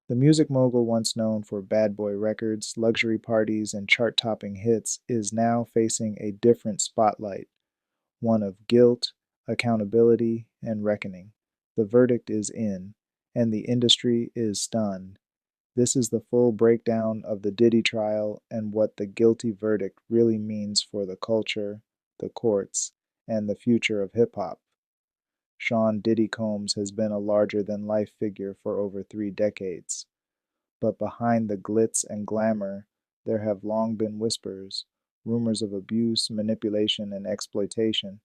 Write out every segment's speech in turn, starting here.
The music mogul, once known for bad boy records, luxury parties, and chart topping hits, is now facing a different spotlight, one of guilt, accountability, and reckoning. The verdict is in, and the industry is stunned. This is the full breakdown of the Diddy trial and what the guilty verdict really means for the culture, the courts, and the future of hip hop. Sean Diddy Combs has been a larger than life figure for over 3 decades. But behind the glitz and glamour, there have long been whispers, rumors of abuse, manipulation, and exploitation.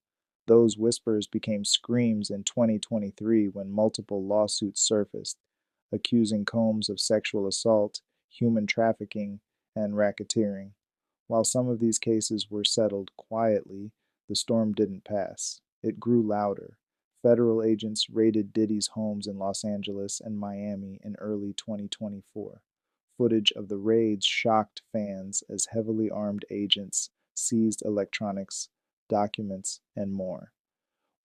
Those whispers became screams in 2023 when multiple lawsuits surfaced, accusing Combs of sexual assault, human trafficking, and racketeering. While some of these cases were settled quietly, the storm didn't pass. It grew louder. Federal agents raided Diddy's homes in Los Angeles and Miami in early 2024. Footage of the raids shocked fans as heavily armed agents seized electronics, documents, and more.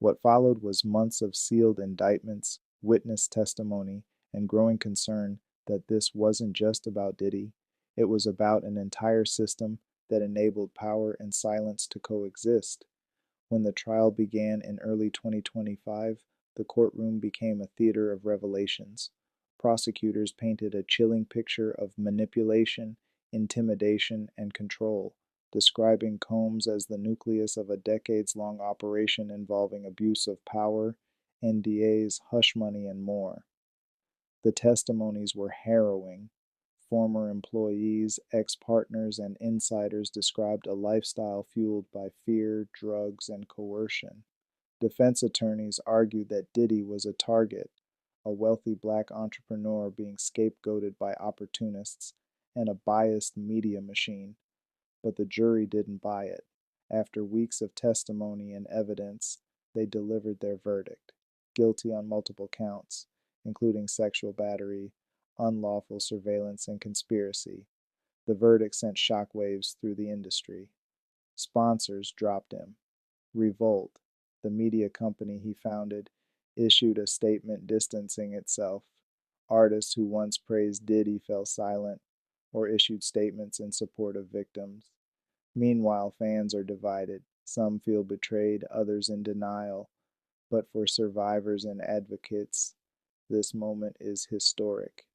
What followed was months of sealed indictments, witness testimony, and growing concern that this wasn't just about Diddy, it was about an entire system that enabled power and silence to coexist. When the trial began in early 2025, the courtroom became a theater of revelations. Prosecutors painted a chilling picture of manipulation, intimidation, and control, describing Combs as the nucleus of a decades long operation involving abuse of power, NDAs, hush money, and more. The testimonies were harrowing. Former employees, ex partners, and insiders described a lifestyle fueled by fear, drugs, and coercion. Defense attorneys argued that Diddy was a target, a wealthy black entrepreneur being scapegoated by opportunists, and a biased media machine. But the jury didn't buy it. After weeks of testimony and evidence, they delivered their verdict: guilty on multiple counts, including sexual battery, unlawful surveillance, and conspiracy. The verdict sent shockwaves through the industry. Sponsors dropped him. Revolt, the media company he founded, issued a statement distancing itself. Artists who once praised Diddy fell silent or issued statements in support of victims. Meanwhile, fans are divided. Some feel betrayed, others in denial. But for survivors and advocates, this moment is historic.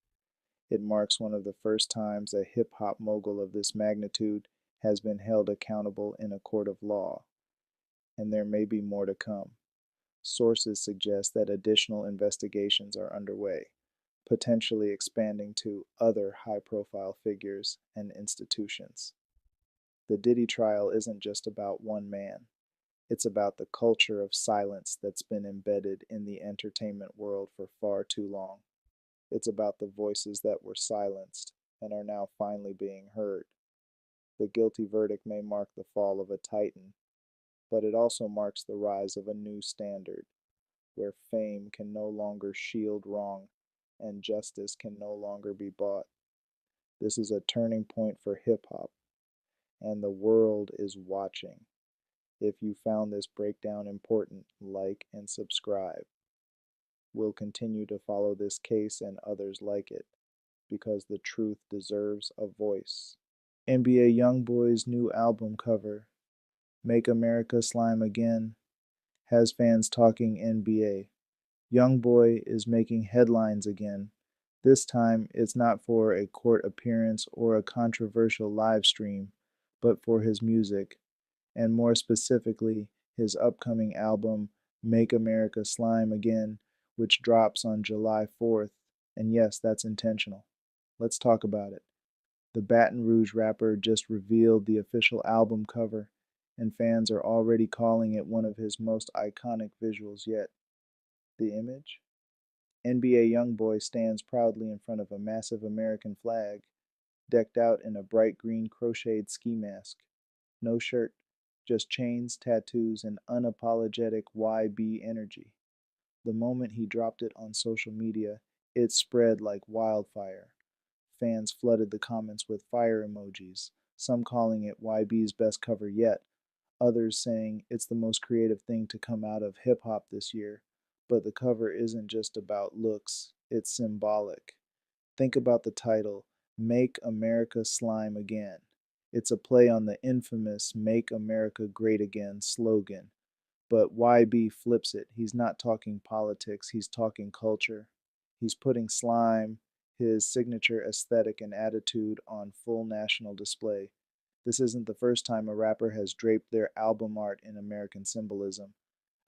It marks one of the first times a hip hop mogul of this magnitude has been held accountable in a court of law, and there may be more to come. Sources suggest that additional investigations are underway, potentially expanding to other high profile figures and institutions. The Diddy trial isn't just about one man, it's about the culture of silence that's been embedded in the entertainment world for far too long. It's about the voices that were silenced and are now finally being heard. The guilty verdict may mark the fall of a titan, but it also marks the rise of a new standard where fame can no longer shield wrong and justice can no longer be bought. This is a turning point for hip hop, and the world is watching. If you found this breakdown important, like and subscribe. We'll continue to follow this case and others like it, because the truth deserves a voice. NBA YoungBoy's new album cover, Make America Slime Again, has fans talking NBA. YoungBoy is making headlines again. This time, it's not for a court appearance or a controversial live stream, but for his music, and more specifically, his upcoming album, Make America Slime Again, which drops on July 4th. And yes, that's intentional. Let's talk about it. The Baton Rouge rapper just revealed the official album cover, and fans are already calling it one of his most iconic visuals yet. The image? NBA YoungBoy stands proudly in front of a massive American flag, decked out in a bright green crocheted ski mask. No shirt, just chains, tattoos, and unapologetic YB energy. The moment he dropped it on social media, it spread like wildfire. Fans flooded the comments with fire emojis, some calling it YB's best cover yet, others saying it's the most creative thing to come out of hip hop this year. But the cover isn't just about looks, it's symbolic. Think about the title, Make America Slime Again. It's a play on the infamous Make America Great Again slogan. But YB flips it. He's not talking politics, he's talking culture. He's putting slime, his signature aesthetic and attitude, on full national display. This isn't the first time a rapper has draped their album art in American symbolism.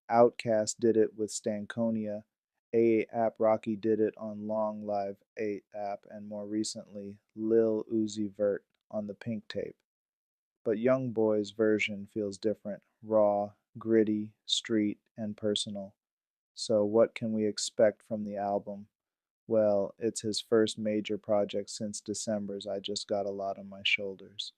Outkast did it with Stankonia, A$AP Rocky did it on Long Live A$AP, and more recently, Lil Uzi Vert on the Pink Tape. But YoungBoy's version feels different, raw, gritty, street, and personal. So what can we expect from the album? Well, it's his first major project since December's I Just Got a Lot on My Shoulders.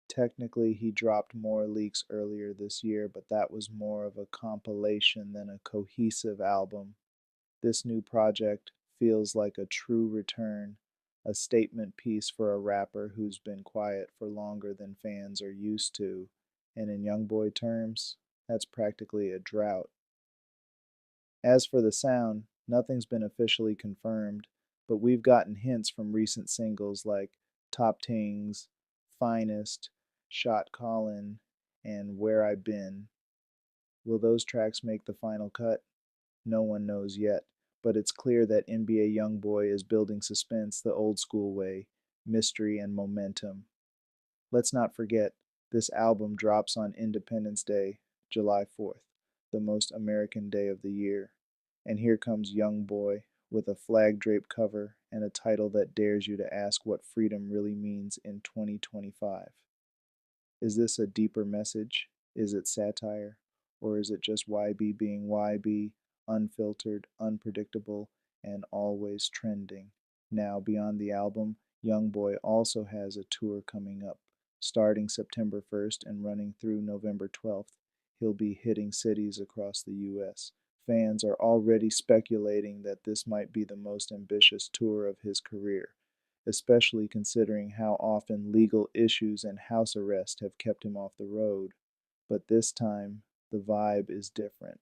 Technically, he dropped more leaks earlier this year, but that was more of a compilation than a cohesive album. This new project feels like a true return, a statement piece for a rapper who's been quiet for longer than fans are used to, and in YoungBoy terms, that's practically a drought. As for the sound, nothing's been officially confirmed, but we've gotten hints from recent singles like Top Tings, Finest, Shot Callin', and Where I Been. Will those tracks make the final cut? No one knows yet, but it's clear that NBA YoungBoy is building suspense the old school way, mystery and momentum. Let's not forget, this album drops on Independence Day, July 4th, the most American day of the year. And here comes YoungBoy with a flag draped cover and a title that dares you to ask what freedom really means in 2025. Is this a deeper message? Is it satire? Or is it just YB being YB, unfiltered, unpredictable, and always trending? Now, beyond the album, YoungBoy also has a tour coming up. Starting September 1st and running through November 12th, he'll be hitting cities across the U.S. Fans are already speculating that this might be the most ambitious tour of his career, especially considering how often legal issues and house arrest have kept him off the road. But this time, the vibe is different.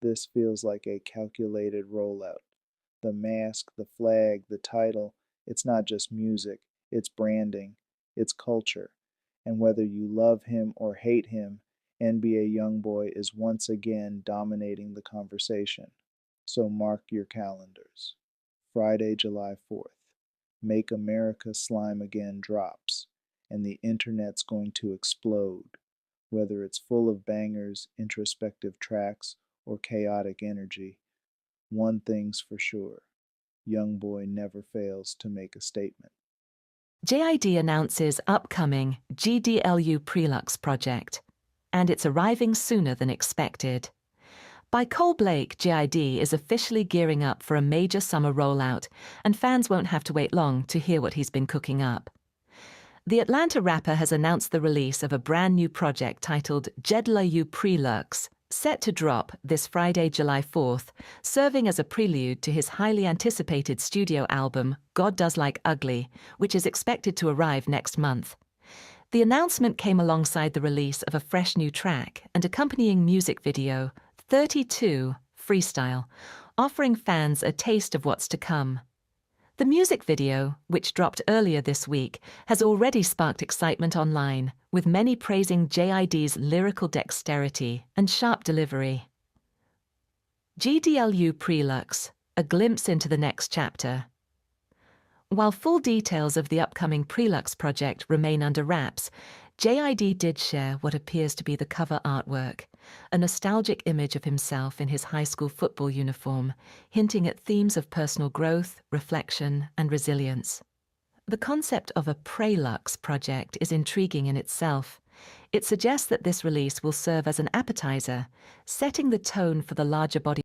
This feels like a calculated rollout. The mask, the flag, the title, it's not just music, it's branding, it's culture. And whether you love him or hate him, NBA YoungBoy is once again dominating the conversation. So mark your calendars. Friday, July 4th. Make America Slime Again drops, and the internet's going to explode, whether it's full of bangers, introspective tracks, or chaotic energy. One thing's for sure, YoungBoy never fails to make a statement. JID announces upcoming GDLU PRELUXE project, and it's arriving sooner than expected. By Cole Blake, JID is officially gearing up for a major summer rollout, and fans won't have to wait long to hear what he's been cooking up. The Atlanta rapper has announced the release of a brand new project titled JID PRELUXE, set to drop this Friday, July 4th, serving as a prelude to his highly anticipated studio album, God Does Like Ugly, which is expected to arrive next month. The announcement came alongside the release of a fresh new track and accompanying music video, 32 Freestyle, offering fans a taste of what's to come. The music video, which dropped earlier this week, has already sparked excitement online, with many praising JID's lyrical dexterity and sharp delivery. GDLU PRELUXE, a glimpse into the next chapter. While full details of the upcoming PRELUXE project remain under wraps, JID did share what appears to be the cover artwork, a nostalgic image of himself in his high school football uniform, hinting at themes of personal growth, reflection, and resilience. The concept of a PRELUXE project is intriguing in itself. It suggests that this release will serve as an appetizer, setting the tone for the larger body